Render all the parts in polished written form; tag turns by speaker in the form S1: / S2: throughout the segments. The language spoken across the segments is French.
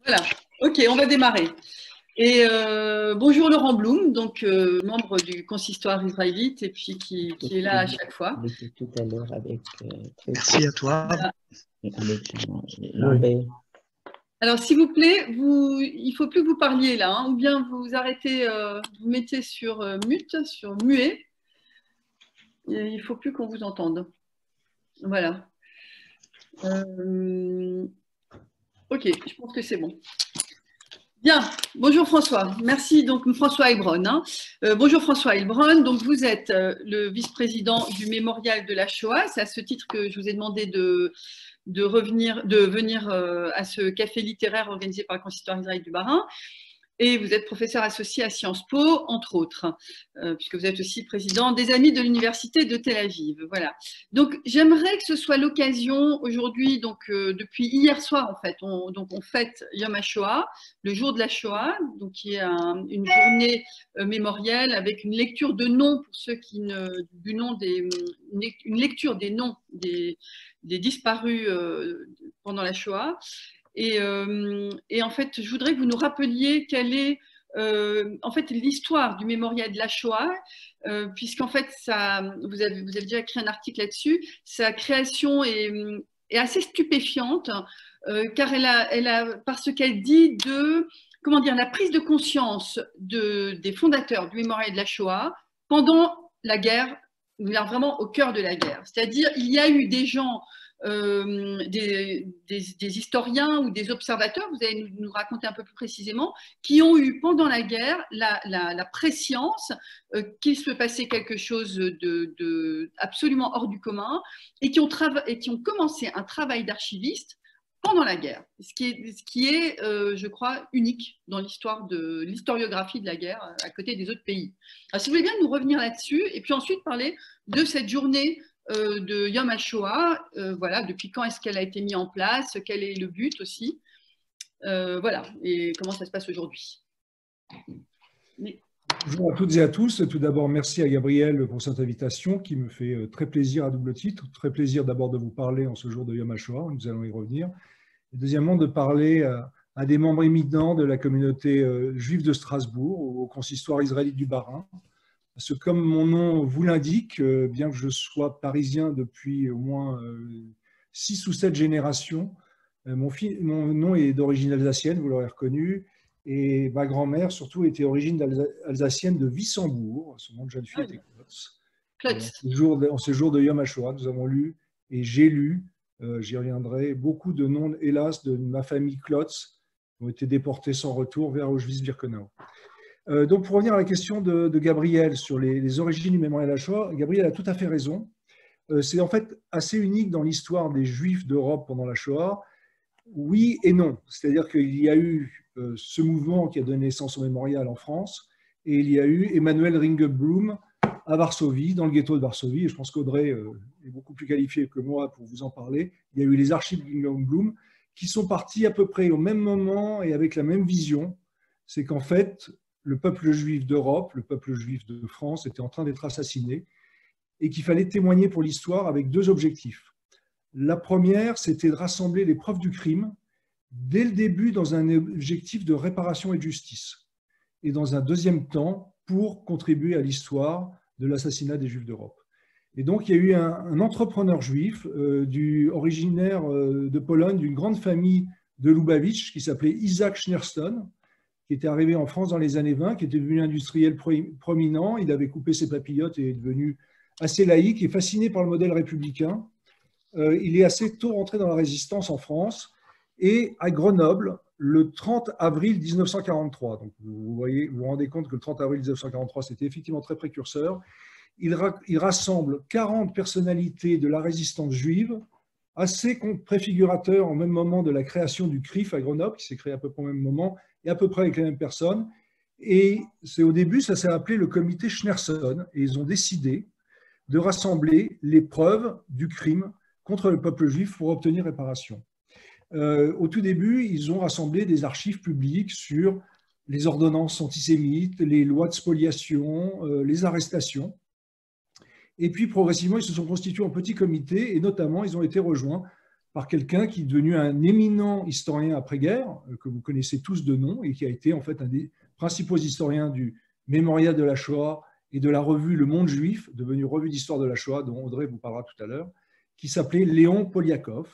S1: Voilà, ok, on va démarrer. Et bonjour Laurent Blum, donc membre du consistoire israélite et puis qui est là à chaque fois.
S2: J'étais tout à l'heure avec
S3: Merci à toi.
S1: Voilà.
S2: avec Lambert.
S1: Alors s'il vous plaît, il ne faut plus que vous parliez là, hein, ou bien vous arrêtez, vous mettez sur mute, sur muet. Et il ne faut plus qu'on vous entende. Voilà. Ok, je pense que c'est bon. Bien, bonjour François. Merci donc François Heilbronn. Hein. Bonjour François Heilbronn. Donc vous êtes le vice-président du Mémorial de la Shoah. C'est à ce titre que je vous ai demandé de venir à ce café littéraire organisé par le consistoire israélite du Bas-Rhin. Et vous êtes professeur associé à Sciences Po, entre autres, puisque vous êtes aussi président des Amis de l'Université de Tel Aviv. Voilà. Donc, j'aimerais que ce soit l'occasion aujourd'hui, donc depuis hier soir, en fait, on fête Yom HaShoah, le jour de la Shoah, donc qui est une journée mémorielle avec une lecture de noms pour ceux qui une lecture des noms des disparus pendant la Shoah. Et en fait, je voudrais que vous nous rappeliez quelle est en fait l'histoire du mémorial de la Shoah, puisqu'en fait, vous avez déjà écrit un article là-dessus. Sa création est assez stupéfiante, car parce qu'elle dit comment dire, la prise de conscience des fondateurs du mémorial de la Shoah pendant la guerre, vraiment au cœur de la guerre. C'est-à-dire, il y a eu des gens des historiens ou des observateurs, vous allez nous raconter un peu plus précisément, qui ont eu pendant la guerre la prescience qu'il se passait quelque chose de absolument hors du commun et qui ont commencé un travail d'archiviste pendant la guerre, ce qui est je crois, unique dans l'historiographie de la guerre à côté des autres pays. Alors, si vous voulez bien nous revenir là-dessus et puis ensuite parler de cette journée de Yom HaShoah, voilà, depuis quand est-ce qu'elle a été mise en place, quel est le but aussi, voilà, et comment ça se passe aujourd'hui.
S4: Bonjour à toutes et à tous. Tout d'abord, merci à Gabriel pour cette invitation qui me fait très plaisir à double titre. Très plaisir d'abord de vous parler en ce jour de Yom HaShoah, nous allons y revenir. Et deuxièmement, de parler à des membres éminents de la communauté juive de Strasbourg, au consistoire israélite du Bas-Rhin. Parce que comme mon nom vous l'indique, bien que je sois parisien depuis au moins 6 ou 7 générations, mon nom est d'origine alsacienne, vous l'aurez reconnu, et ma grand-mère surtout était d'origine alsacienne de Wissembourg. Son nom de jeune fille était Klotz. En ce jour de Yom HaShoah, nous avons lu, et j'ai lu, j'y reviendrai, beaucoup de noms, hélas, de ma famille Klotz qui ont été déportés sans retour vers Auschwitz-Birkenau. Donc, pour revenir à la question de Gabriel sur les origines du mémorial de la Shoah, Gabriel a tout à fait raison. C'est en fait assez unique dans l'histoire des Juifs d'Europe pendant la Shoah. Oui et non. C'est-à-dire qu'il y a eu ce mouvement qui a donné naissance au mémorial en France, et il y a eu Emanuel Ringelblum à Varsovie, dans le ghetto de Varsovie. Et je pense qu'Audrey est beaucoup plus qualifiée que moi pour vous en parler. Il y a eu les archives Ringelblum qui sont partis à peu près au même moment et avec la même vision. C'est qu'en fait, le peuple juif d'Europe, le peuple juif de France était en train d'être assassiné et qu'il fallait témoigner pour l'histoire avec 2 objectifs. La première, c'était de rassembler les preuves du crime dès le début dans un objectif de réparation et de justice. Et dans un deuxième temps, pour contribuer à l'histoire de l'assassinat des Juifs d'Europe. Et donc, il y a eu un entrepreneur juif originaire de Pologne, d'une grande famille de Lubavitch, qui s'appelait Isaac Schneerson, qui était arrivé en France dans les années 20, qui était devenu industriel prominent. Il avait coupé ses papillotes et est devenu assez laïque et fasciné par le modèle républicain. Il est assez tôt rentré dans la résistance en France et à Grenoble, le 30 avril 1943. Donc vous vous rendez compte que le 30 avril 1943, c'était effectivement très précurseur. Il rassemble 40 personnalités de la résistance juive, assez préfigurateurs au même moment de la création du CRIF à Grenoble, qui s'est créé à peu près au même moment, et à peu près avec les mêmes personnes. Et c'est au début, ça s'est appelé le comité Schneerson, et ils ont décidé de rassembler les preuves du crime contre le peuple juif pour obtenir réparation. Au tout début, ils ont rassemblé des archives publiques sur les ordonnances antisémites, les lois de spoliation, les arrestations. Et puis, progressivement, ils se sont constitués en petits comités et notamment, ils ont été rejoints par quelqu'un qui est devenu un éminent historien après-guerre, que vous connaissez tous de nom, et qui a été en fait un des principaux historiens du Mémorial de la Shoah et de la revue Le Monde Juif, devenue revue d'histoire de la Shoah, dont Audrey vous parlera tout à l'heure, qui s'appelait Léon Poliakov,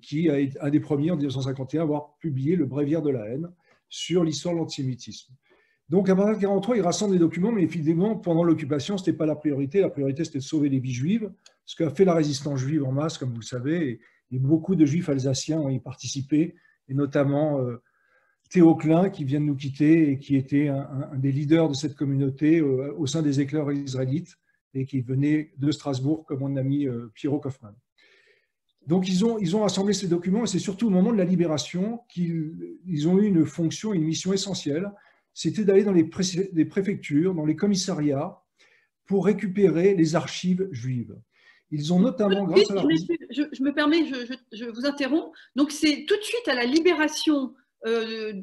S4: qui a été un des premiers en 1951 à avoir publié le Bréviaire de la haine sur l'histoire de l'antisémitisme. Donc, à partir de 1943, il rassemble des documents, mais évidemment, pendant l'occupation, ce n'était pas la priorité. La priorité, c'était de sauver les vies juives, ce qu'a fait la résistance juive en masse, comme vous le savez, et beaucoup de juifs alsaciens ont y participé, et notamment Théo Klein, qui vient de nous quitter et qui était un des leaders de cette communauté au sein des éclairs israélites, et qui venait de Strasbourg, comme mon ami Piero Kaufmann. Donc, ils ont rassemblé ces documents, et c'est surtout au moment de la libération qu'ils ont eu une fonction, une mission essentielle, c'était d'aller dans les préfectures, dans les commissariats, pour récupérer les archives juives. Ils ont notamment, grâce à la...
S1: Je me permets, je vous interromps. Donc, c'est tout de suite à la libération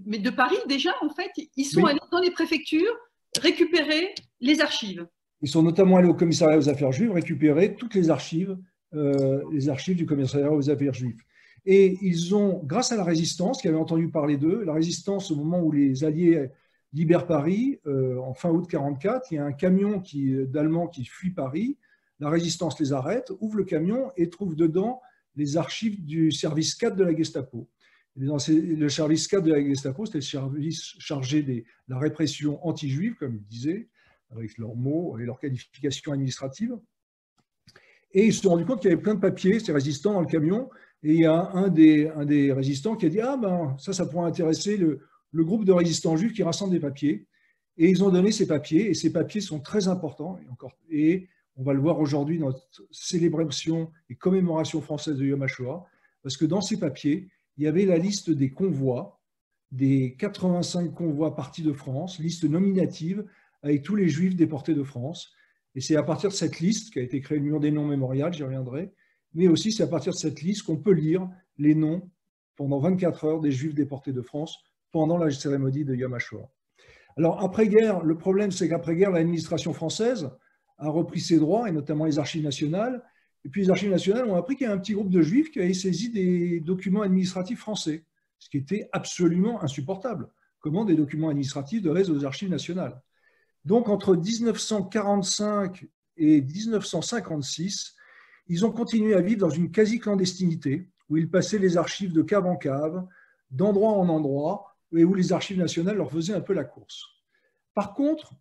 S1: mais de Paris, déjà, en fait, ils sont allés dans les préfectures récupérer les archives.
S4: Ils sont notamment allés au commissariat aux affaires juives récupérer toutes les archives du commissariat aux affaires juives. Et ils ont, grâce à la résistance, qui avait entendu parler d'eux, la résistance au moment où les Alliés libèrent Paris, en fin août 1944, il y a un camion d'Allemands qui fuit Paris, la résistance les arrête, ouvre le camion et trouve dedans les archives du service 4 de la Gestapo. Et dans le service 4 de la Gestapo, c'était le service chargé de la répression anti-juive, comme ils disaient, avec leurs mots et leurs qualifications administratives. Et ils se sont rendus compte qu'il y avait plein de papiers, ces résistants dans le camion, et il y a un des résistants qui a dit « Ah ben, ça pourrait intéresser le groupe de résistants juifs qui rassemble des papiers ». Et ils ont donné ces papiers, et ces papiers sont très importants, et on va le voir aujourd'hui dans notre célébration et commémoration française de Yom HaShoah, parce que dans ces papiers, il y avait la liste des convois, des 85 convois partis de France, liste nominative avec tous les juifs déportés de France. Et c'est à partir de cette liste qu'a été créé le mur des noms mémorial, j'y reviendrai, mais aussi c'est à partir de cette liste qu'on peut lire les noms pendant 24 heures des juifs déportés de France pendant la cérémonie de Yom HaShoah. Alors après-guerre, le problème c'est qu'après-guerre, l'administration française a repris ses droits, et notamment les archives nationales, et puis les archives nationales ont appris qu'il y a un petit groupe de juifs qui avait saisi des documents administratifs français, ce qui était absolument insupportable. Comment des documents administratifs devraient être aux archives nationales? Donc entre 1945 et 1956, ils ont continué à vivre dans une quasi-clandestinité, où ils passaient les archives de cave en cave, d'endroit en endroit, et où les archives nationales leur faisaient un peu la course. Par contre,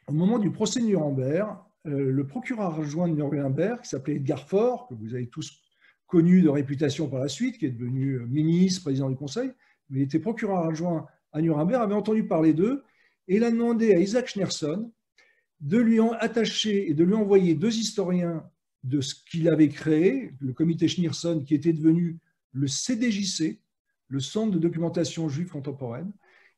S4: au moment du procès de Nuremberg, le procureur adjoint de Nuremberg, qui s'appelait Edgar Faure, que vous avez tous connu de réputation par la suite, qui est devenu ministre, président du Conseil, mais il était procureur adjoint à Nuremberg, avait entendu parler d'eux, et il a demandé à Isaac Schneerson de lui attacher et de lui envoyer 2 historiens de ce qu'il avait créé, le comité Schneerson, qui était devenu le CDJC, le Centre de documentation juive contemporaine.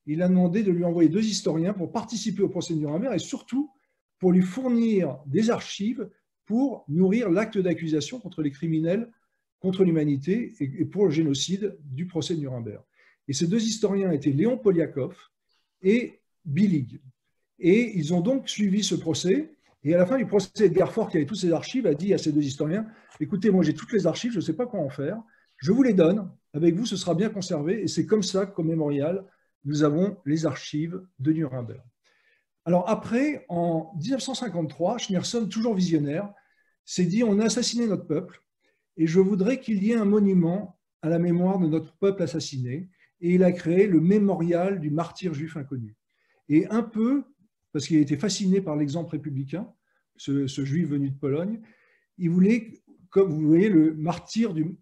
S4: Il a demandé de lui envoyer 2 historiens pour participer au procès de Nuremberg et surtout pour lui fournir des archives pour nourrir l'acte d'accusation contre les criminels contre l'humanité et pour le génocide du procès de Nuremberg. Et ces 2 historiens étaient Léon Poliakov et Billig. Et ils ont donc suivi ce procès. Et à la fin du procès, Edgar Faure, qui avait toutes ces archives, a dit à ces 2 historiens, écoutez, moi j'ai toutes les archives, je ne sais pas quoi en faire, je vous les donne, avec vous ce sera bien conservé. Et c'est comme ça qu'au mémorial, nous avons les archives de Nuremberg. Alors après, en 1953, Schneerson, toujours visionnaire, s'est dit, on a assassiné notre peuple, et je voudrais qu'il y ait un monument à la mémoire de notre peuple assassiné. Et il a créé le mémorial du martyr juif inconnu. Et un peu, parce qu'il a été fasciné par l'exemple républicain, ce juif venu de Pologne, il voulait, comme vous voyez, le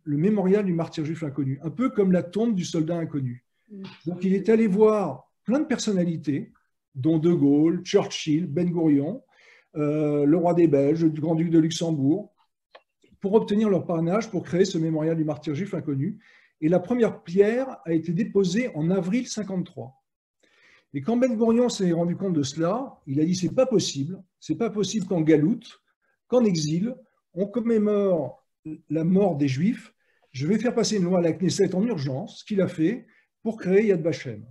S4: mémorial du martyr juif inconnu, un peu comme la tombe du soldat inconnu. Donc il est allé voir plein de personnalités, dont De Gaulle, Churchill, Ben Gourion, le roi des Belges, le grand-duc de Luxembourg, pour obtenir leur parrainage pour créer ce mémorial du martyr juif inconnu. Et la première pierre a été déposée en avril 1953. Et quand Ben Gourion s'est rendu compte de cela, il a dit c'est pas possible qu'en galoute, qu'en exil, on commémore la mort des Juifs. Je vais faire passer une loi à la Knesset en urgence, ce qu'il a fait pour créer Yad Vashem.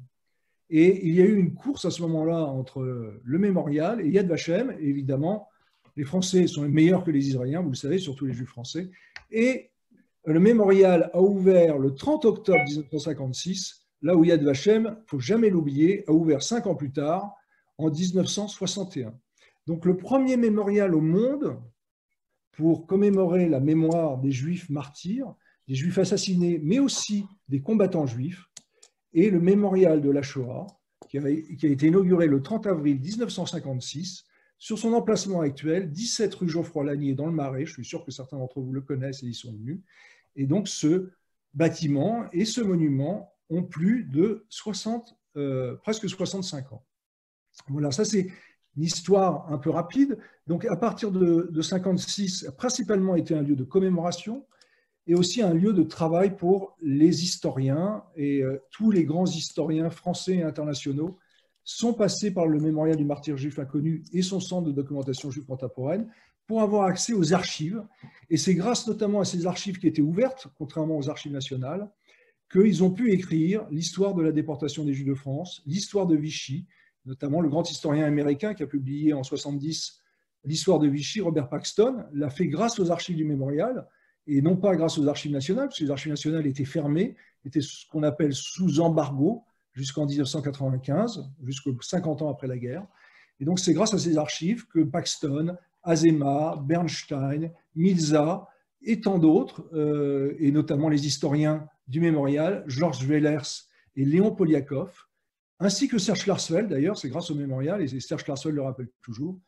S4: Et il y a eu une course à ce moment-là entre le mémorial et Yad Vashem. Et évidemment, les Français sont meilleurs que les Israéliens, vous le savez, surtout les Juifs français. Et le mémorial a ouvert le 30 octobre 1956, là où Yad Vashem, il ne faut jamais l'oublier, a ouvert 5 ans plus tard, en 1961. Donc le premier mémorial au monde pour commémorer la mémoire des Juifs martyrs, des Juifs assassinés, mais aussi des combattants juifs, est le mémorial de la Shoah, qui a été inauguré le 30 avril 1956, sur son emplacement actuel, 17 rue Geoffroy-Lanier dans le Marais. Je suis sûr que certains d'entre vous le connaissent et y sont venus. Et donc ce bâtiment et ce monument ont plus de presque 65 ans. Voilà, ça c'est une histoire un peu rapide. Donc à partir de 1956, a principalement été un lieu de commémoration et aussi un lieu de travail pour les historiens. Et tous les grands historiens français et internationaux sont passés par le mémorial du martyr juif inconnu et son centre de documentation juive contemporaine pour avoir accès aux archives. Et c'est grâce notamment à ces archives qui étaient ouvertes, contrairement aux archives nationales, qu'ils ont pu écrire l'histoire de la déportation des Juifs de France, l'histoire de Vichy, notamment le grand historien américain qui a publié en 1970 l'histoire de Vichy, Robert Paxton, l'a fait grâce aux archives du mémorial, et non pas grâce aux archives nationales, parce que les archives nationales étaient fermées, étaient ce qu'on appelle sous embargo, jusqu'en 1995, jusqu'aux 50 ans après la guerre. Et donc, c'est grâce à ces archives que Paxton, Azema, Bernstein, Milza et tant d'autres, et notamment les historiens du mémorial, Georges Wellers et Léon Poliakov, ainsi que Serge Klarsfeld, d'ailleurs, c'est grâce au mémorial, et Serge Klarsfeld le rappelle toujours,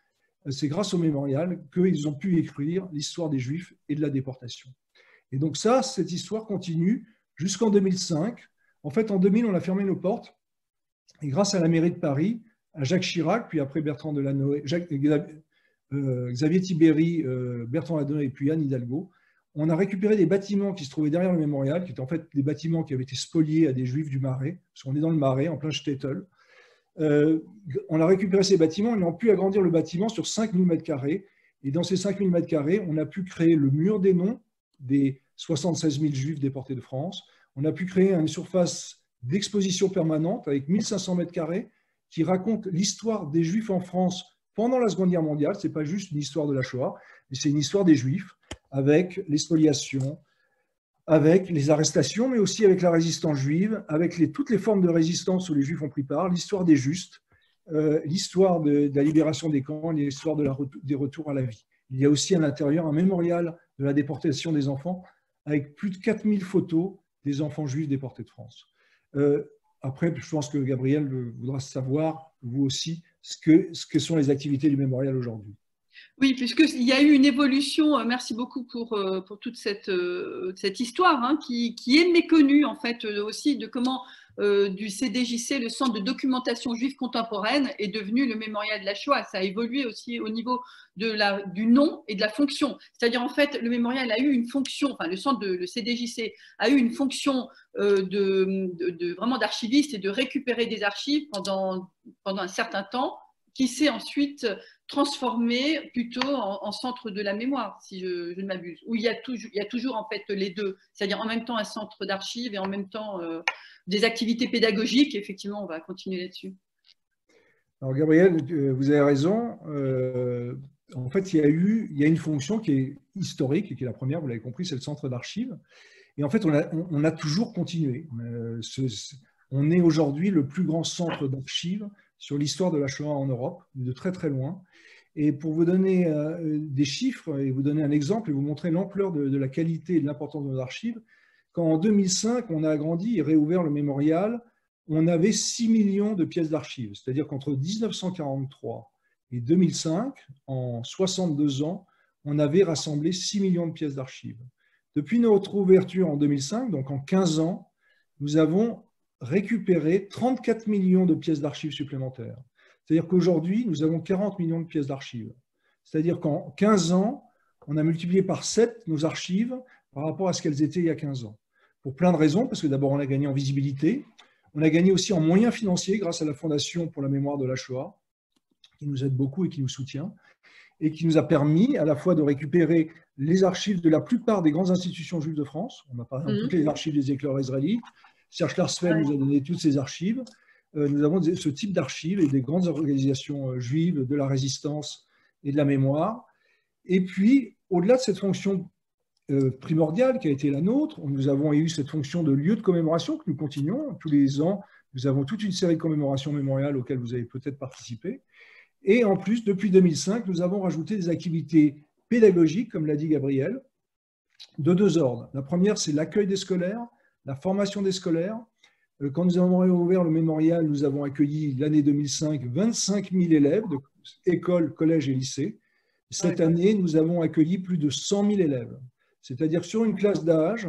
S4: c'est grâce au mémorial qu'ils ont pu écrire l'histoire des Juifs et de la déportation. Et donc ça, cette histoire continue jusqu'en 2005. En fait, en 2000, on a fermé nos portes. Et grâce à la mairie de Paris, à Jacques Chirac, puis après Bertrand Delanoë, Xavier Tibéri, Bertrand Delanoë et puis Anne Hidalgo, on a récupéré des bâtiments qui se trouvaient derrière le mémorial, qui étaient en fait des bâtiments qui avaient été spoliés à des Juifs du Marais, parce qu'on est dans le Marais, en plein Shtetl. On a récupéré ces bâtiments, et on a pu agrandir le bâtiment sur 5000 m². Et dans ces 5000 m², on a pu créer le mur des noms des 76 000 Juifs déportés de France. On a pu créer une surface d'exposition permanente avec 1500 m² qui raconte l'histoire des Juifs en France pendant la Seconde Guerre mondiale. Ce n'est pas juste une histoire de la Shoah, mais c'est une histoire des Juifs avec les spoliations, avec les arrestations, mais aussi avec la résistance juive, avec toutes les formes de résistance où les Juifs ont pris part, l'histoire des Justes, l'histoire de la libération des camps, l'histoire des retours à la vie. Il y a aussi à l'intérieur un mémorial de la déportation des enfants avec plus de 4000 photos des enfants juifs déportés de France. Après, je pense que Gabriel voudra savoir, vous aussi, ce que sont les activités du mémorial aujourd'hui.
S1: Oui, puisqu'il y a eu une évolution, merci beaucoup pour toute cette histoire hein, qui est méconnue en fait aussi de comment du CDJC, le Centre de documentation juive contemporaine, est devenu le mémorial de la Shoah. Ça a évolué aussi au niveau du nom et de la fonction. C'est-à-dire en fait, le mémorial a eu une fonction, enfin le CDJC a eu une fonction vraiment d'archiviste et de récupérer des archives pendant un certain temps, qui s'est ensuite transformé plutôt en centre de la mémoire, si je ne m'abuse, où il y a toujours en fait les deux, c'est-à-dire en même temps un centre d'archives et en même temps des activités pédagogiques. Effectivement, on va continuer là-dessus.
S4: Alors Gabriel, vous avez raison. En fait, il y a une fonction qui est historique et qui est la première, vous l'avez compris, c'est le centre d'archives. Et en fait, on a toujours continué. On est aujourd'hui le plus grand centre d'archives sur l'histoire de la Shoah en Europe, de très très loin. Et pour vous donner des chiffres et vous donner un exemple et vous montrer l'ampleur de la qualité et de l'importance de nos archives, quand en 2005, on a agrandi et réouvert le mémorial, on avait 6 millions de pièces d'archives. C'est-à-dire qu'entre 1943 et 2005, en 62 ans, on avait rassemblé 6 millions de pièces d'archives. Depuis notre ouverture en 2005, donc en 15 ans, nous avons récupérer 34 millions de pièces d'archives supplémentaires. C'est-à-dire qu'aujourd'hui, nous avons 40 millions de pièces d'archives. C'est-à-dire qu'en 15 ans, on a multiplié par 7 nos archives par rapport à ce qu'elles étaient il y a 15 ans. Pour plein de raisons, parce que d'abord, on a gagné en visibilité, on a gagné aussi en moyens financiers grâce à la Fondation pour la mémoire de la Shoah, qui nous aide beaucoup et qui nous soutient, et qui nous a permis à la fois de récupérer les archives de la plupart des grandes institutions juives de France. On a par exemple toutes les archives des éclaireurs israélites. Serge Klarsfeld nous a donné toutes ces archives. Nous avons ce type d'archives et des grandes organisations juives de la résistance et de la mémoire. Et puis, au-delà de cette fonction primordiale qui a été la nôtre. Nous avons eu cette fonction de lieu de commémoration que nous continuons. Tous les ans, nous avons toute une série de commémorations mémoriales auxquelles vous avez peut-être participé. Et en plus, depuis 2005, nous avons rajouté des activités pédagogiques, comme l'a dit Gabriel, de deux ordres. La première, c'est l'accueil des scolaires, la formation des scolaires. Quand nous avons réouvert le mémorial, nous avons accueilli l'année 2005 25 000 élèves de écoles, collèges et lycées. Cette année, nous avons accueilli plus de 100 000 élèves. C'est-à-dire sur une classe d'âge,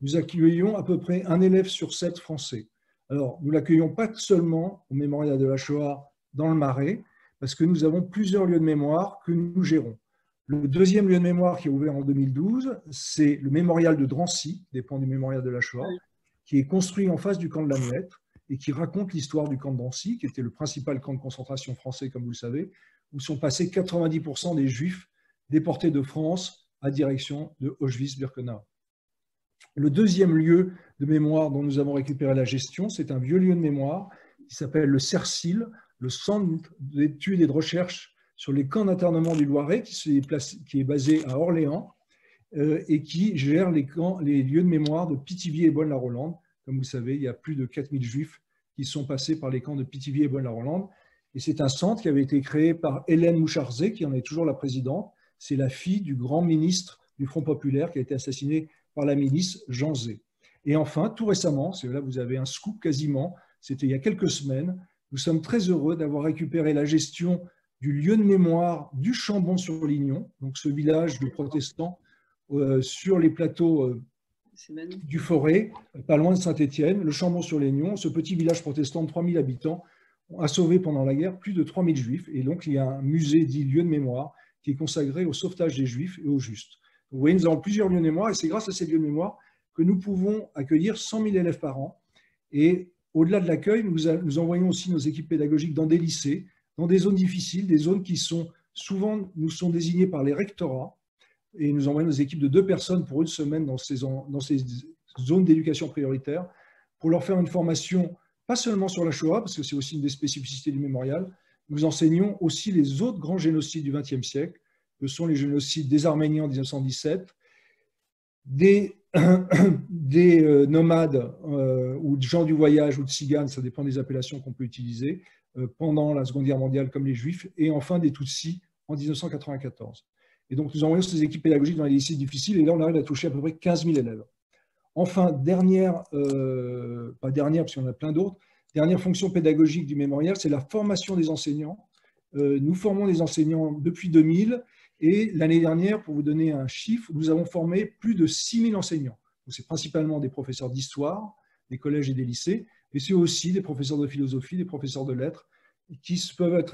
S4: nous accueillons à peu près un élève sur 7 français. Alors, nous ne l'accueillons pas seulement au mémorial de la Shoah dans le Marais, parce que nous avons plusieurs lieux de mémoire que nous gérons. Le deuxième lieu de mémoire qui est ouvert en 2012, c'est le mémorial de Drancy, qui dépend du mémorial de la Shoah, qui est construit en face du camp de la Muette et qui raconte l'histoire du camp de Drancy, qui était le principal camp de concentration français, comme vous le savez, où sont passés 90% des Juifs déportés de France à direction de Auschwitz-Birkenau. Le deuxième lieu de mémoire dont nous avons récupéré la gestion, c'est un vieux lieu de mémoire qui s'appelle le CERCIL, le Centre d'études et de recherche sur les camps d'internement du Loiret, qui est basé à Orléans et qui gère les lieux de mémoire de Pithiviers et Bonne-la-Rolande. Comme vous savez, il y a plus de 4000 Juifs qui sont passés par les camps de Pithiviers et Bonne-la-Rolande. Et c'est un centre qui avait été créé par Hélène Moucharzé, qui en est toujours la présidente. C'est la fille du grand ministre du Front populaire qui a été assassiné par la milice Jean Zay. Et enfin, tout récemment, c'est là vous avez un scoop quasiment, c'était il y a quelques semaines, nous sommes très heureux d'avoir récupéré la gestion du lieu de mémoire du Chambon-sur-Lignon, donc ce village de protestants sur les plateaux du Forêt, pas loin de Saint-Étienne, le Chambon-sur-Lignon, ce petit village protestant de 3000 habitants, a sauvé pendant la guerre plus de 3000 Juifs. Et donc, il y a un musée dit lieu de mémoire qui est consacré au sauvetage des Juifs et aux Justes. Vous voyez, nous avons plusieurs lieux de mémoire et c'est grâce à ces lieux de mémoire que nous pouvons accueillir 100 000 élèves par an. Et au-delà de l'accueil, nous envoyons aussi nos équipes pédagogiques dans des lycées, dans des zones difficiles, des zones qui sont souvent nous sont désignées par les rectorats. Et nous envoyons nos équipes de 2 personnes pour une semaine dans ces zones d'éducation prioritaire pour leur faire une formation, pas seulement sur la Shoah, parce que c'est aussi une des spécificités du mémorial. Nous enseignons aussi les autres grands génocides du XXe siècle, que sont les génocides des Arméniens en 1917, des nomades ou de gens du voyage ou de tziganes, ça dépend des appellations qu'on peut utiliser, pendant la Seconde Guerre mondiale comme les Juifs, et enfin des Tutsis en 1994. Et donc nous envoyons ces équipes pédagogiques dans les lycées difficiles, et là on arrive à toucher à peu près 15 000 élèves. Enfin, pas dernière, parce qu'il y en a plein d'autres, dernière fonction pédagogique du mémorial, c'est la formation des enseignants. Nous formons des enseignants depuis 2000, et l'année dernière, pour vous donner un chiffre, nous avons formé plus de 6 000 enseignants. C'est principalement des professeurs d'histoire, des collèges et des lycées, et c'est aussi des professeurs de philosophie, des professeurs de lettres, qui peuvent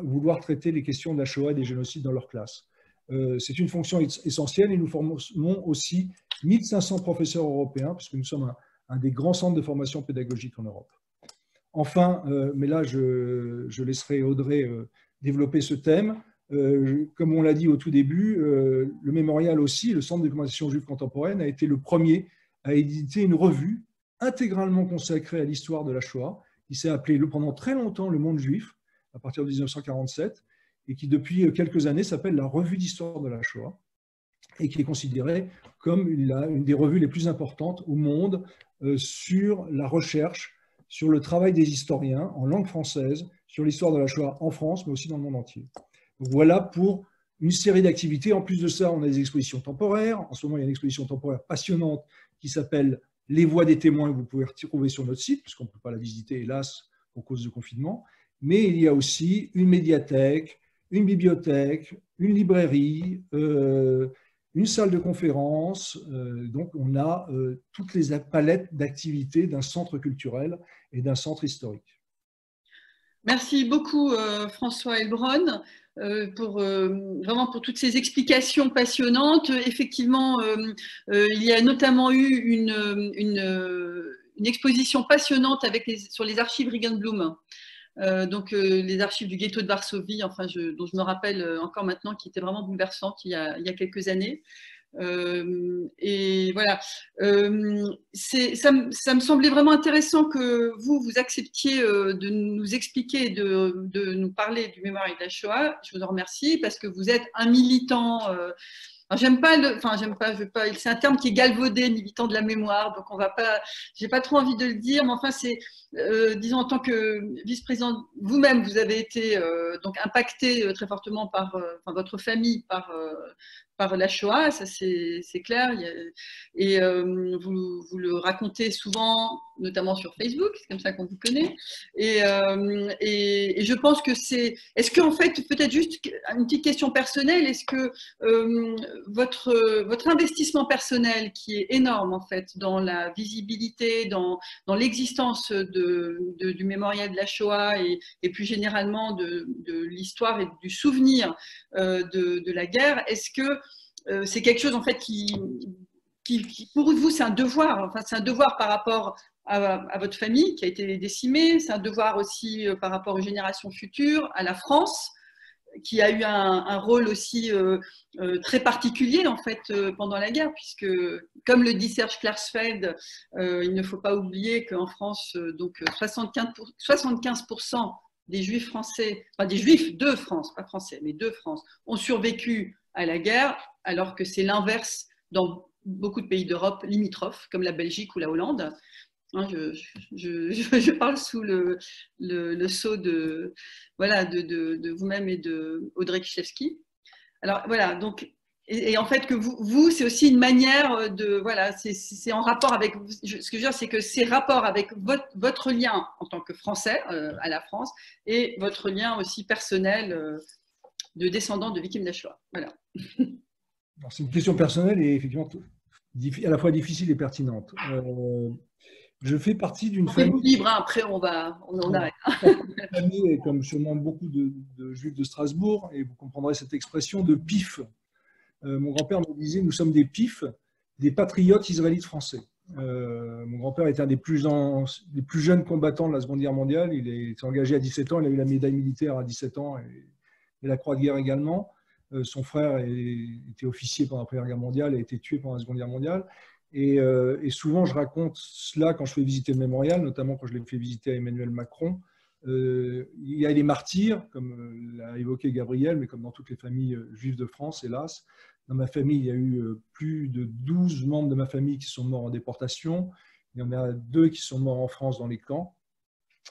S4: vouloir traiter les questions de la Shoah et des génocides dans leur classe. C'est une fonction essentielle, et nous formons aussi 1500 professeurs européens, puisque nous sommes un des grands centres de formation pédagogique en Europe. Enfin, mais là je laisserai Audrey développer ce thème. Comme on l'a dit au tout début, le mémorial aussi, le Centre de documentation juive contemporaine, a été le premier à éditer une revue intégralement consacrée à l'histoire de la Shoah, qui s'est appelée pendant très longtemps Le Monde juif, à partir de 1947, et qui depuis quelques années s'appelle la Revue d'histoire de la Shoah, et qui est considérée comme une des revues les plus importantes au monde sur la recherche, sur le travail des historiens en langue française, sur l'histoire de la Shoah en France, mais aussi dans le monde entier. Donc voilà pour une série d'activités. En plus de ça, on a des expositions temporaires. En ce moment, il y a une exposition temporaire passionnante qui s'appelle « Les voix des témoins » que vous pouvez retrouver sur notre site, puisqu'on ne peut pas la visiter, hélas, pour cause de confinement. Mais il y a aussi une médiathèque, une bibliothèque, une librairie, une salle de conférence. Donc, on a toutes les palettes d'activités d'un centre culturel et d'un centre historique.
S1: Merci beaucoup, François Heilbronn, vraiment pour toutes ces explications passionnantes. Effectivement, il y a notamment eu une exposition passionnante sur les archives Regenblum. Donc les archives du ghetto de Varsovie, enfin, dont je me rappelle encore maintenant, qui étaient vraiment bouleversantes il y a quelques années. Et voilà, ça me semblait vraiment intéressant que vous acceptiez de nous expliquer, de nous parler du mémorial de la Shoah. Je vous en remercie parce que vous êtes un militant j'aime pas c'est un terme qui est galvaudé, militant de la mémoire, donc on va pas, j'ai pas trop envie de le dire, mais enfin c'est, disons en tant que vice-président, vous-même, vous avez été donc impacté très fortement par, votre famille par la Shoah, ça c'est clair, et vous le racontez souvent, notamment sur Facebook, c'est comme ça qu'on vous connaît, et je pense que est-ce qu'en fait, peut-être juste une petite question personnelle, est-ce que votre investissement personnel qui est énorme en fait dans la visibilité, dans l'existence du mémorial de la Shoah et plus généralement de l'histoire et du souvenir de la guerre, est-ce que c'est quelque chose en fait qui pour vous c'est un devoir, enfin c'est un devoir par rapport à votre famille qui a été décimée, c'est un devoir aussi par rapport aux générations futures, à la France, qui a eu un rôle aussi très particulier en fait pendant la guerre, puisque comme le dit Serge Klarsfeld, il ne faut pas oublier qu'en France, donc 75% des Juifs français, enfin des Juifs de France, pas français, mais de France, ont survécu à la guerre, alors que c'est l'inverse dans beaucoup de pays d'Europe limitrophes, comme la Belgique ou la Hollande. Hein, je parle sous le sceau de vous-même et de Audrey Kichevski. Alors voilà, donc, et en fait que vous c'est aussi une manière de, voilà, c'est en rapport avec, ce que je veux dire, c'est que c'est rapport avec votre lien en tant que Français à la France et votre lien aussi personnel de descendants de victimes de la Shoah. Voilà.
S4: C'est une question personnelle et effectivement à la fois difficile et pertinente. Je fais partie d'une famille
S1: libre, hein, après on arrête.
S4: Une famille, comme sûrement beaucoup de Juifs de Strasbourg, et vous comprendrez cette expression de PIF. Mon grand-père me disait, nous sommes des PIF, des patriotes israélites français. Mon grand-père était un des plus jeunes combattants de la Seconde Guerre mondiale. Il était engagé à 17 ans, il a eu la médaille militaire à 17 ans et la croix de guerre également. Son frère était officier pendant la Première Guerre mondiale et a été tué pendant la Seconde Guerre mondiale. Et souvent, je raconte cela quand je fais visiter le mémorial, notamment quand je l'ai fait visiter à Emmanuel Macron. Il y a les martyrs, comme l'a évoqué Gabriel, mais comme dans toutes les familles juives de France, hélas. Dans ma famille, il y a eu plus de 12 membres de ma famille qui sont morts en déportation. Il y en a 2 qui sont morts en France dans les camps.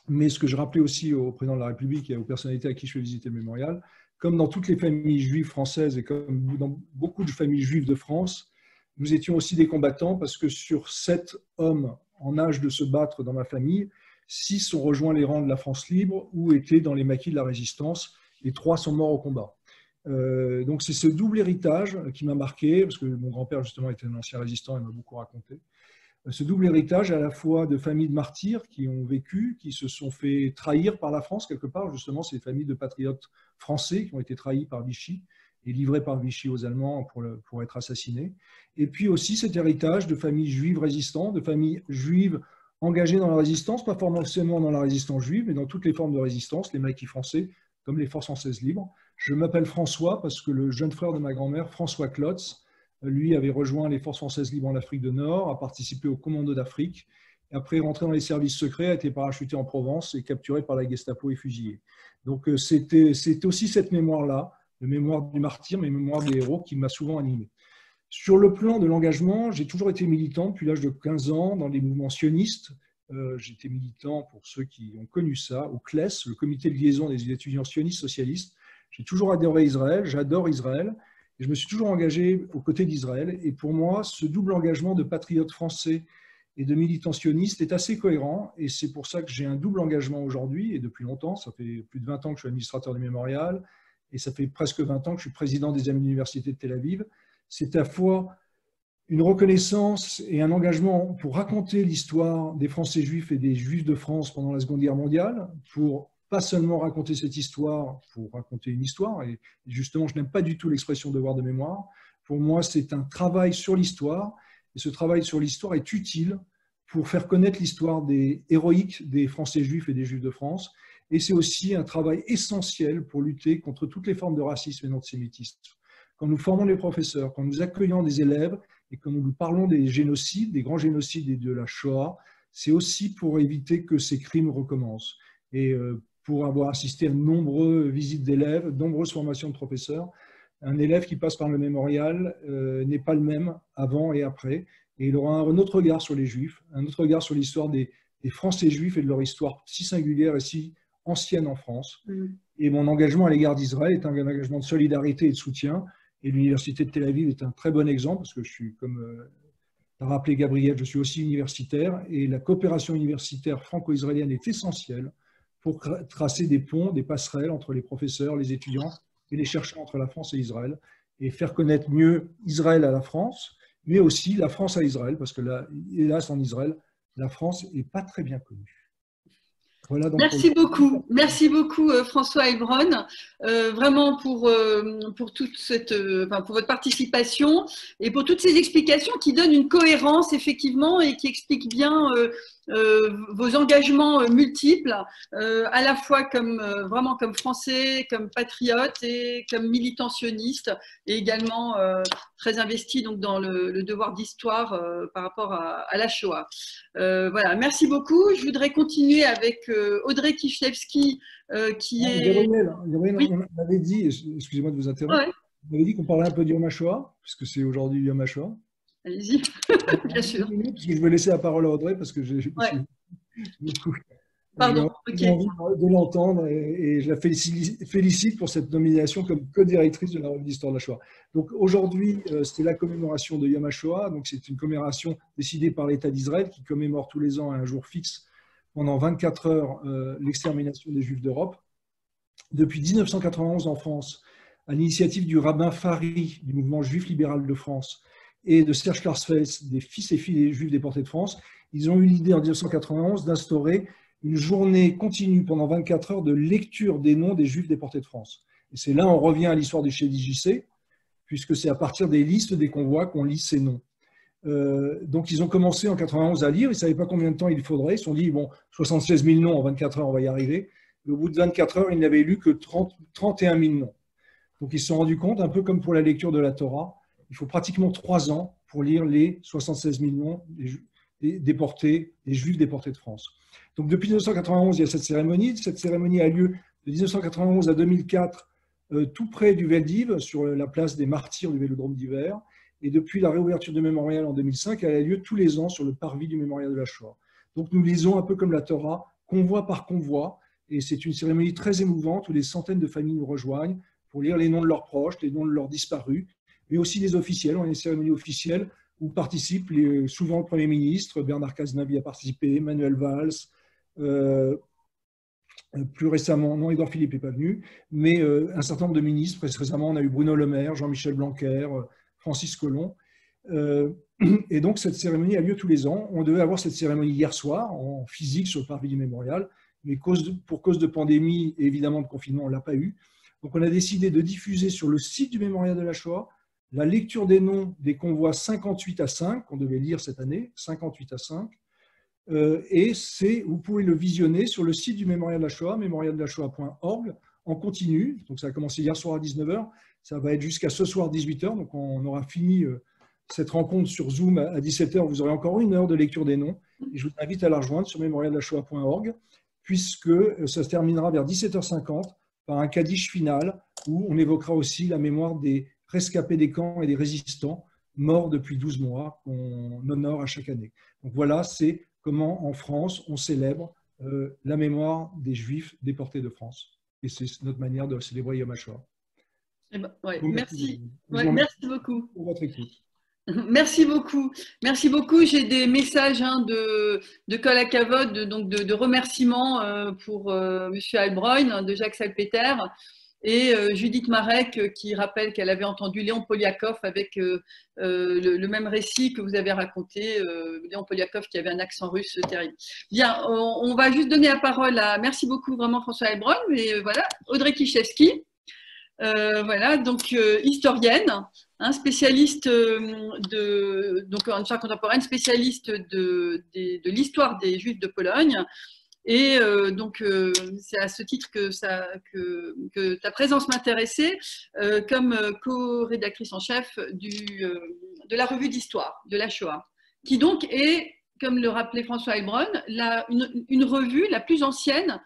S4: Mais ce que je rappelais aussi au président de la République et aux personnalités à qui je fais visiter le mémorial, comme dans toutes les familles juives françaises et comme dans beaucoup de familles juives de France, nous étions aussi des combattants parce que sur 7 hommes en âge de se battre dans ma famille, 6 ont rejoint les rangs de la France libre ou étaient dans les maquis de la résistance et 3 sont morts au combat. Donc c'est ce double héritage qui m'a marqué, parce que mon grand-père justement était un ancien résistant et m'a beaucoup raconté. Ce double héritage à la fois de familles de martyrs qui ont vécu, qui se sont fait trahir par la France quelque part, justement ces familles de patriotes français qui ont été trahis par Vichy et livrés par Vichy aux Allemands pour être assassinés. Et puis aussi cet héritage de familles juives résistantes, de familles juives engagées dans la résistance, pas forcément dans la résistance juive, mais dans toutes les formes de résistance, les maquis français comme les forces françaises libres. Je m'appelle François parce que le jeune frère de ma grand-mère, François Klotz, lui avait rejoint les forces françaises libres en Afrique du Nord, a participé au commando d'Afrique, et après rentré dans les services secrets, a été parachuté en Provence et capturé par la Gestapo et fusillé. Donc c'était aussi cette mémoire-là, la mémoire du martyr, mais mémoire des héros qui m'a souvent animé. Sur le plan de l'engagement, j'ai toujours été militant depuis l'âge de 15 ans dans les mouvements sionistes. J'étais militant, pour ceux qui ont connu ça, au CLES, le comité de liaison des étudiants sionistes socialistes. J'ai toujours adoré Israël, j'adore Israël, et je me suis toujours engagé aux côtés d'Israël. Et pour moi, ce double engagement de patriote français et de militant sioniste est assez cohérent, et c'est pour ça que j'ai un double engagement aujourd'hui, et depuis longtemps, ça fait plus de 20 ans que je suis administrateur du mémorial, et ça fait presque 20 ans que je suis président des Amis de l'Université de Tel Aviv. C'est à la fois une reconnaissance et un engagement pour raconter l'histoire des Français juifs et des Juifs de France pendant la Seconde Guerre mondiale, pour pas seulement raconter cette histoire, pour raconter une histoire, et justement, je n'aime pas du tout l'expression devoir de mémoire. Pour moi, c'est un travail sur l'histoire, et ce travail sur l'histoire est utile pour faire connaître l'histoire héroïque des Français juifs et des Juifs de France, et c'est aussi un travail essentiel pour lutter contre toutes les formes de racisme et d'antisémitisme. Quand nous formons les professeurs, quand nous accueillons des élèves, et quand nous parlons des génocides, des grands génocides et de la Shoah, c'est aussi pour éviter que ces crimes recommencent. Et pour avoir assisté à de nombreuses visites d'élèves, de nombreuses formations de professeurs, Un élève qui passe par le mémorial n'est pas le même avant et après. Et il aura un autre regard sur les Juifs, un autre regard sur l'histoire des Français juifs et de leur histoire si singulière et si ancienne en France. Et mon engagement à l'égard d'Israël est un engagement de solidarité et de soutien. Et l'Université de Tel Aviv est un très bon exemple, parce que je suis, comme l'a rappelé Gabriel, je suis aussi universitaire. Et la coopération universitaire franco-israélienne est essentielle pour tracer des ponts, des passerelles entre les professeurs, les étudiants et les chercheurs entre la France et Israël, et faire connaître mieux Israël à la France, mais aussi la France à Israël, parce que là, hélas, en Israël, la France n'est pas très bien connue. Voilà donc
S1: beaucoup, merci beaucoup François Heilbronn, vraiment pour toute pour votre participation et pour toutes ces explications qui donnent une cohérence effectivement et qui expliquent bien vos engagements multiples, à la fois vraiment comme Français, comme patriotes et comme militants sionistes, et également très investis donc dans le devoir d'histoire par rapport à la Shoah. Voilà, merci beaucoup. Je voudrais continuer avec Audrey Kishlewski, qui est…
S4: Gabriel, on avait dit, excusez-moi de vous interrompre, on avait dit qu'on parlait un peu du Yom HaShoah, puisque c'est aujourd'hui Yom HaShoah.
S1: Allez-y, bien sûr.
S4: Parce que je vais laisser la parole à Audrey, parce que j'ai
S1: Pardon,
S4: envie de l'entendre, et je la félicite pour cette nomination comme co-directrice de la revue d'histoire de la Shoah. Donc aujourd'hui, c'était la commémoration de Yom HaShoah, donc c'est une commémoration décidée par l'État d'Israël qui commémore tous les ans à un jour fixe pendant 24 heures l'extermination des Juifs d'Europe. Depuis 1991 en France, à l'initiative du rabbin Fari du mouvement juif libéral de France et de Serge Klarsfeld, des fils et filles des Juifs déportés de France, ils ont eu l'idée en 1991 d'instaurer une journée continue pendant 24 heures de lecture des noms des Juifs déportés de France. Et c'est là on revient à l'histoire du CDJC, puisque c'est à partir des listes des convois qu'on lit ces noms. Donc ils ont commencé en 91 à lire, ils ne savaient pas combien de temps il faudrait, ils se sont dit, bon, 76 000 noms en 24 heures, on va y arriver. Et au bout de 24 heures, ils n'avaient lu que 31 000 noms. Donc ils se sont rendus compte, un peu comme pour la lecture de la Torah, il faut pratiquement 3 ans pour lire les 76 000 noms des Juifs déportés de France. Donc depuis 1991, il y a cette cérémonie. Cette cérémonie a lieu de 1991 à 2004, tout près du Veldiv, sur la place des Martyrs du Vélodrome d'hiver. Et depuis la réouverture du mémorial en 2005, elle a lieu tous les ans sur le parvis du mémorial de la Shoah. Donc nous lisons un peu comme la Torah, convoi par convoi. Et c'est une cérémonie très émouvante où des centaines de familles nous rejoignent pour lire les noms de leurs proches, les noms de leurs disparus, mais aussi des officiels. On a une cérémonie officielle où participent souvent le Premier ministre, Bernard Cazeneuve y a participé, Manuel Valls, plus récemment, non, Édouard Philippe n'est pas venu, mais un certain nombre de ministres. Récemment, on a eu Bruno Le Maire, Jean-Michel Blanquer, Francis Collomb. Et donc, cette cérémonie a lieu tous les ans. On devait avoir cette cérémonie hier soir, en physique, sur le parvis du mémorial, mais pour cause de pandémie et évidemment de confinement, on ne l'a pas eu. Donc, on a décidé de diffuser sur le site du mémorial de la Shoah la lecture des noms des convois 58 à 5, qu'on devait lire cette année, 58 à 5. Et vous pouvez le visionner sur le site du mémorial de la Shoah, mémorialdelashoah.org, en continu. Donc ça a commencé hier soir à 19h, ça va être jusqu'à ce soir 18h, donc on aura fini cette rencontre sur Zoom à 17h, vous aurez encore 1 heure de lecture des noms, et je vous invite à la rejoindre sur mémorialdelashoah.org, puisque ça se terminera vers 17h50 par un kaddish final, où on évoquera aussi la mémoire des rescapés des camps et des résistants morts depuis 12 mois, qu'on honore à chaque année. Donc voilà, c'est comment en France on célèbre la mémoire des Juifs déportés de France. Et c'est notre manière de célébrer Yom HaShoah.
S1: Merci. Merci beaucoup.
S4: Pour votre écoute.
S1: Merci beaucoup. Merci beaucoup. J'ai des messages de Kol HaKavod, donc de remerciements pour M. Heilbronn, de Jacques Salpeter. Et Judith Marek qui rappelle qu'elle avait entendu Léon Poliakov avec le même récit que vous avez raconté, Léon Poliakov qui avait un accent russe terrible. Bien, on va juste donner la parole à, merci beaucoup vraiment François Heilbronn, mais voilà, Audrey Kishlewski, voilà, donc historienne, spécialiste donc en histoire contemporaine, spécialiste de l'histoire des Juifs de Pologne. Et donc, c'est à ce titre que ta présence m'intéressait comme co-rédactrice en chef de la revue d'histoire de la Shoah, qui donc est, comme le rappelait François Heilbronn, une revue la plus ancienne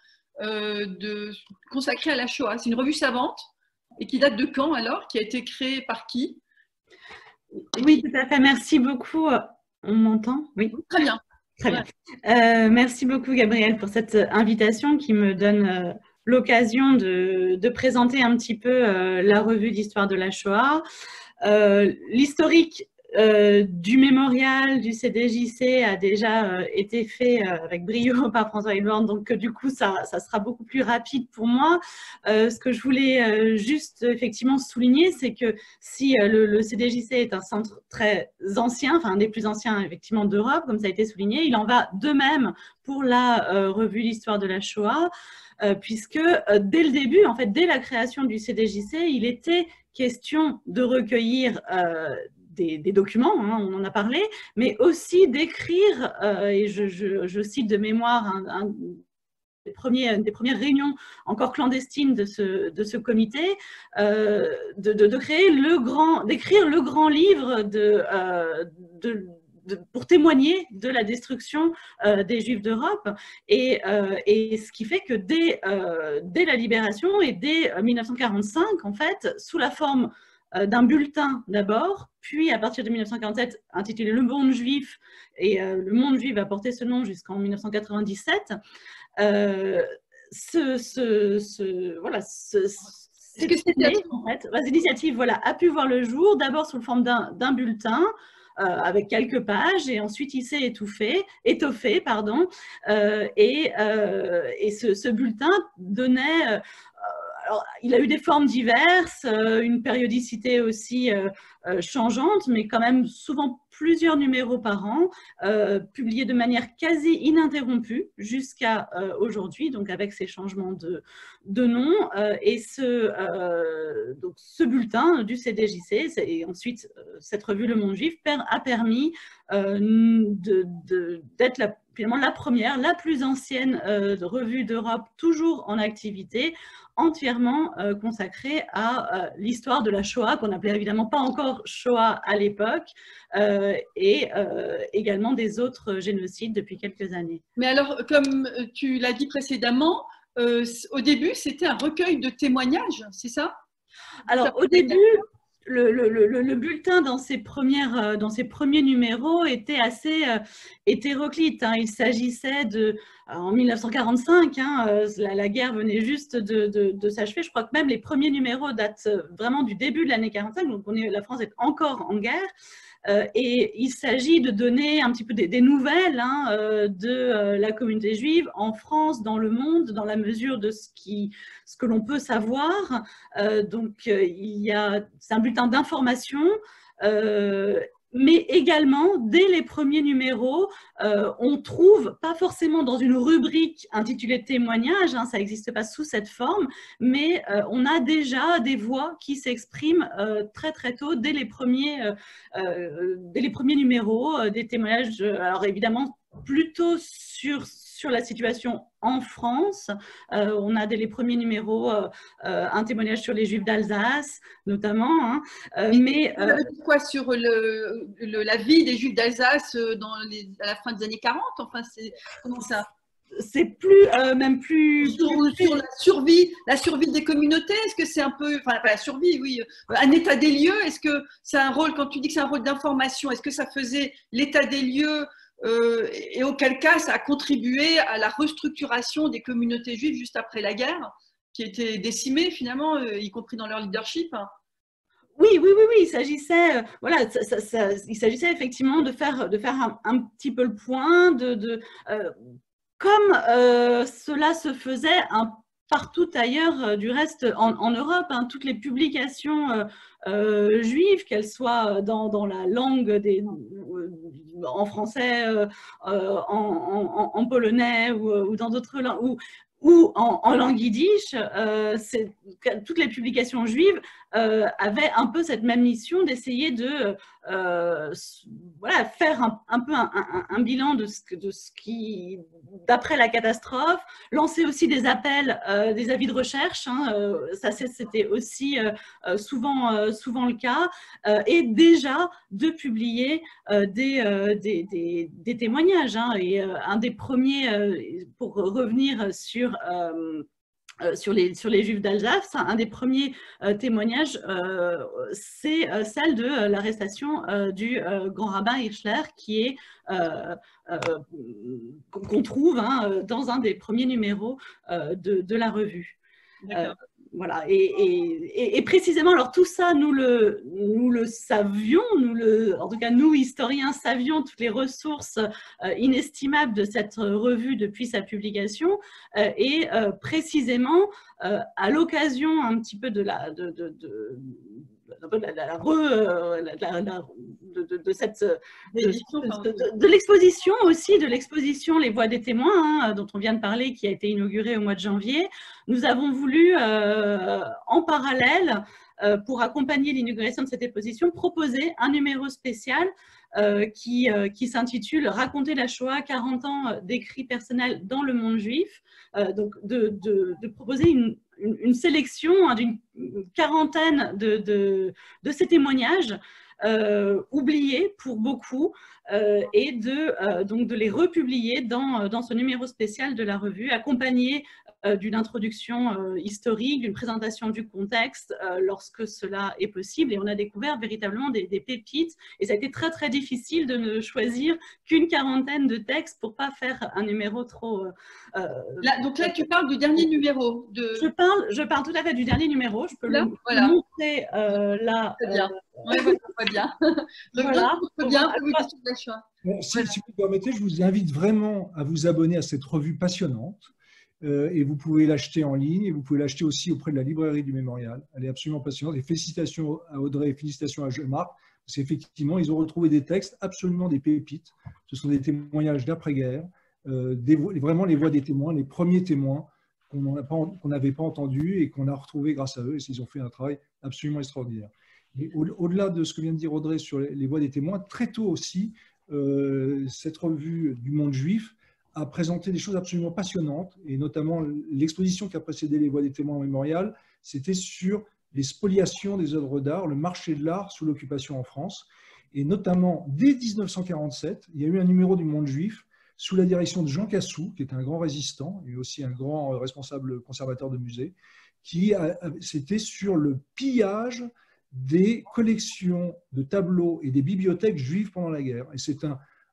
S1: consacrée à la Shoah. C'est une revue savante Et qui date de quand alors? Qui a été créé par qui?
S5: Oui, tout à fait. Merci beaucoup. On m'entend? Oui.
S1: Très bien.
S5: Très bien. Merci beaucoup, Gabrielle, pour cette invitation qui me donne l'occasion de présenter un petit peu la revue d'histoire de la Shoah. L'historique du mémorial du CDJC a déjà été fait avec brio par François Hollande, donc du coup ça sera beaucoup plus rapide pour moi. Ce que je voulais juste effectivement souligner, c'est que si le CDJC est un centre très ancien, enfin un des plus anciens effectivement d'Europe, comme ça a été souligné, il en va de même pour la revue d'histoire de la Shoah, puisque dès le début, en fait, dès la création du CDJC, il était question de recueillir des documents, hein, on en a parlé, mais aussi d'écrire, et je cite de mémoire une des premières réunions encore clandestines de ce comité, d'écrire le grand livre pour témoigner de la destruction des Juifs d'Europe, et ce qui fait que dès la Libération et dès 1945, en fait, sous la forme d'un bulletin d'abord, puis à partir de 1947 intitulé Le Monde Juif, et Le Monde Juif va porter ce nom jusqu'en 1997. Cette initiative a pu voir le jour, d'abord sous la forme d'un bulletin, avec quelques pages, et ensuite il s'est étoffé, et ce bulletin donnait, alors, il a eu des formes diverses, une périodicité aussi changeante, mais quand même souvent plusieurs numéros par an, publiés de manière quasi ininterrompue jusqu'à aujourd'hui, donc avec ces changements de nom. Et donc ce bulletin du CDJC, et ensuite cette revue Le Monde Juif, a permis d'être finalement la première, la plus ancienne revue d'Europe toujours en activité, entièrement consacrée à l'histoire de la Shoah, qu'on n'appelait évidemment pas encore Shoah à l'époque, et également des autres génocides depuis quelques années.
S1: Mais alors, comme tu l'as dit précédemment, au début, c'était un recueil de témoignages, c'est ça?
S5: Alors, au début, le bulletin dans ses premiers numéros était assez hétéroclite, hein. Il s'agissait en 1945, hein, la guerre venait juste de s'achever. Je crois que même les premiers numéros datent vraiment du début de l'année 45, donc la France est encore en guerre. Et il s'agit de donner un petit peu des nouvelles, hein, de la communauté juive en France, dans le monde, dans la mesure de ce que l'on peut savoir. Donc, c'est un bulletin d'information, mais également, dès les premiers numéros, on trouve, pas forcément dans une rubrique intitulée témoignages, hein, ça n'existe pas sous cette forme, mais on a déjà des voix qui s'expriment très très tôt, dès les premiers numéros, des témoignages, alors évidemment, plutôt sur la situation en France. On a dès les premiers numéros un témoignage sur les Juifs d'Alsace, notamment. Hein.
S1: Mais quoi sur la vie des Juifs d'Alsace à la fin des années 40? Enfin, comment ça?
S5: C'est plus, même plus…
S1: Sur la survie des communautés, est-ce que c'est un peu, enfin pas la survie, oui, un état des lieux, est-ce que c'est un rôle, quand tu dis que c'est un rôle d'information, est-ce que ça faisait l'état des lieux et auquel cas ça a contribué à la restructuration des communautés juives juste après la guerre, qui étaient décimées finalement, y compris dans leur leadership?
S5: Oui, il s'agissait, il s'agissait effectivement de faire un petit peu le point, comme cela se faisait partout ailleurs du reste en Europe, hein, toutes les publications juives, qu'elles soient dans la langue en français, en polonais ou dans d'autres langues, ou en langue yiddish, toutes les publications juives avaient un peu cette même mission d'essayer de faire un peu un bilan de ce qui, d'après la catastrophe, lancer aussi des appels, des avis de recherche, hein, ça c'était aussi souvent le cas, et déjà de publier des témoignages, hein, et un des premiers, pour revenir sur sur les Juifs d'Alsace. Un des premiers témoignages, c'est celle de l'arrestation du grand rabbin Hirschler, qui est qu'on trouve dans un des premiers numéros de la revue. Voilà, et précisément, alors tout ça, nous le savions, en tout cas nous, historiens, savions toutes les ressources inestimables de cette revue depuis sa publication, et précisément, à l'occasion un petit peu de l'exposition aussi, de l'exposition Les Voix des témoins, dont on vient de parler, qui a été inaugurée au mois de janvier. Nous avons voulu, en parallèle, pour accompagner l'inauguration de cette exposition, proposer un numéro spécial qui s'intitule « Raconter la Shoah, 40 ans d'écrits personnels dans le monde juif ». Donc, de proposer une sélection d'une quarantaine de ces témoignages oubliés pour beaucoup, et donc de les republier dans ce numéro spécial de la revue, accompagné d'une introduction historique, d'une présentation du contexte lorsque cela est possible. Et on a découvert véritablement des pépites, et ça a été très très difficile de ne choisir qu'une quarantaine de textes pour pas faire un numéro trop...
S1: donc là, tu parles du dernier numéro de...
S5: Je parle tout à fait du dernier numéro. Je peux le montrer là.
S1: Très bien. Oui, très bien.
S5: Voilà.
S1: Bien pour l'histoire de la Shoah.
S4: Bon, si vous permettez, je vous invite vraiment à vous abonner à cette revue passionnante. Et vous pouvez l'acheter en ligne, et vous pouvez l'acheter aussi auprès de la librairie du Mémorial. Elle est absolument passionnante. Et félicitations à Audrey et félicitations à Jean-Marc, parce qu'effectivement, ils ont retrouvé des textes, absolument des pépites. Ce sont des témoignages d'après-guerre, vraiment les voix des témoins, les premiers témoins qu'on n'avait pas entendus et qu'on a retrouvés grâce à eux. Et ils ont fait un travail absolument extraordinaire. Mais au-delà de ce que vient de dire Audrey sur les voix des témoins, très tôt aussi, cette revue du monde juif a présenté des choses absolument passionnantes, et notamment l'exposition qui a précédé les Voix des témoins au Mémorial, c'était sur les spoliations des œuvres d'art, le marché de l'art sous l'occupation en France. Et notamment, dès 1947, il y a eu un numéro du Monde juif sous la direction de Jean Cassou, qui est un grand résistant et aussi un grand responsable conservateur de musée, c'était sur le pillage des collections de tableaux et des bibliothèques juives pendant la guerre. Et c'est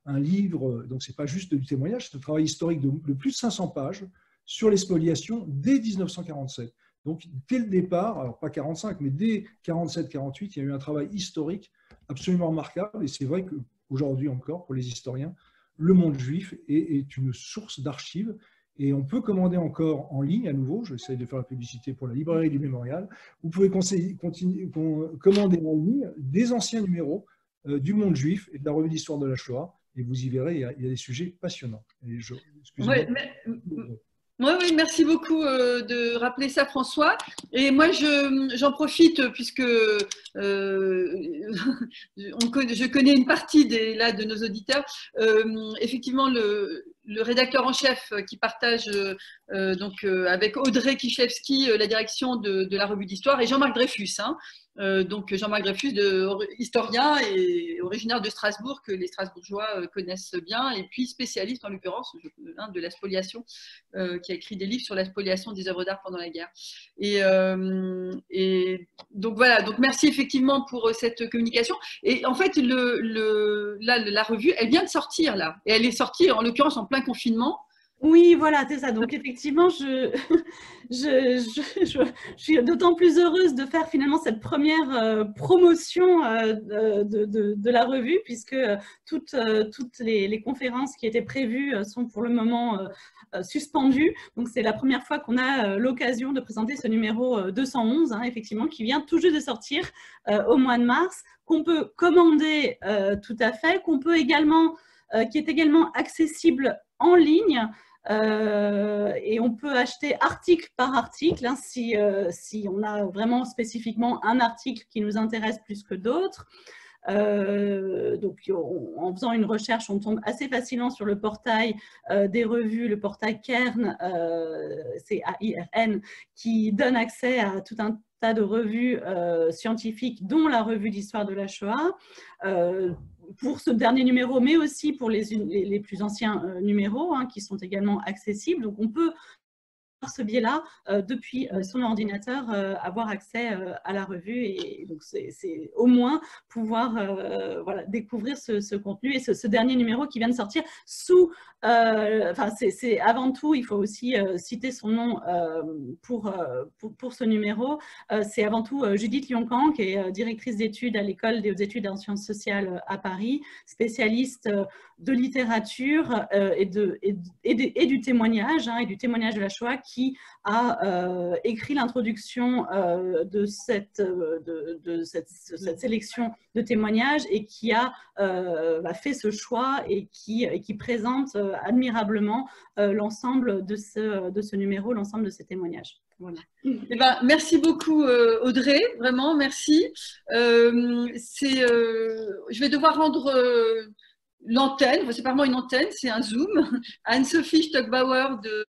S4: un livre, donc ce n'est pas juste du témoignage, c'est un travail historique de plus de 500 pages sur les spoliations dès 1947. Donc dès le départ, alors pas 45, mais dès 47-48, il y a eu un travail historique absolument remarquable. Et c'est vrai qu'aujourd'hui encore, pour les historiens, le monde juif est une source d'archives. Et on peut commander encore en ligne à nouveau, j'essaie de faire la publicité pour la librairie du Mémorial, vous pouvez commander en ligne des anciens numéros du monde juif et de la revue d'histoire de la Shoah. Et vous y verrez, il y a des sujets passionnants.
S1: Oui, merci beaucoup de rappeler ça, François. Et moi, j'en profite puisque je connais une partie de nos auditeurs. Effectivement, le rédacteur en chef qui partage avec Audrey Kichevski la direction de la revue d'histoire, et Jean-Marc Dreyfus. Donc Jean-Marc Dreyfus, historien et originaire de Strasbourg, que les Strasbourgeois connaissent bien, et puis spécialiste en l'occurrence de la spoliation, qui a écrit des livres sur la spoliation des œuvres d'art pendant la guerre. Et donc voilà, donc merci effectivement pour cette communication. Et en fait, la revue, elle vient de sortir là, et elle est sortie en l'occurrence en plein confinement.
S5: Oui, voilà, c'est ça. Donc, effectivement, je suis d'autant plus heureuse de faire finalement cette première promotion de la revue, puisque toutes les conférences qui étaient prévues sont pour le moment suspendues. Donc, c'est la première fois qu'on a l'occasion de présenter ce numéro 211, effectivement, qui vient tout juste de sortir au mois de mars, qu'on peut commander tout à fait, qui est également accessible en ligne. Et on peut acheter article par article, si on a vraiment spécifiquement un article qui nous intéresse plus que d'autres. Donc en faisant une recherche, on tombe assez facilement sur le portail des revues, le portail Cairn, CAIRN, qui donne accès à tout un tas de revues scientifiques, dont la revue d'histoire de la Shoah, pour ce dernier numéro, mais aussi pour les plus anciens numéros, qui sont également accessibles. Donc on peut ce biais-là, depuis son ordinateur, avoir accès à la revue et donc c'est au moins pouvoir voilà, découvrir ce contenu et ce dernier numéro qui vient de sortir sous, enfin c'est avant tout, il faut aussi citer son nom pour ce numéro, c'est avant tout Judith Lioncan qui est directrice d'études à l'École des hautes études en sciences sociales à Paris, spécialiste de littérature et du témoignage, et du témoignage de la Shoah, qui a écrit l'introduction de cette sélection de témoignages et qui a fait ce choix et qui présente admirablement l'ensemble de ce numéro, l'ensemble de ces témoignages. Voilà.
S1: Eh ben, merci beaucoup Audrey, vraiment merci. Je vais devoir rendre l'antenne, c'est pas vraiment une antenne, c'est un Zoom, à Anne-Sophie Stockbauer de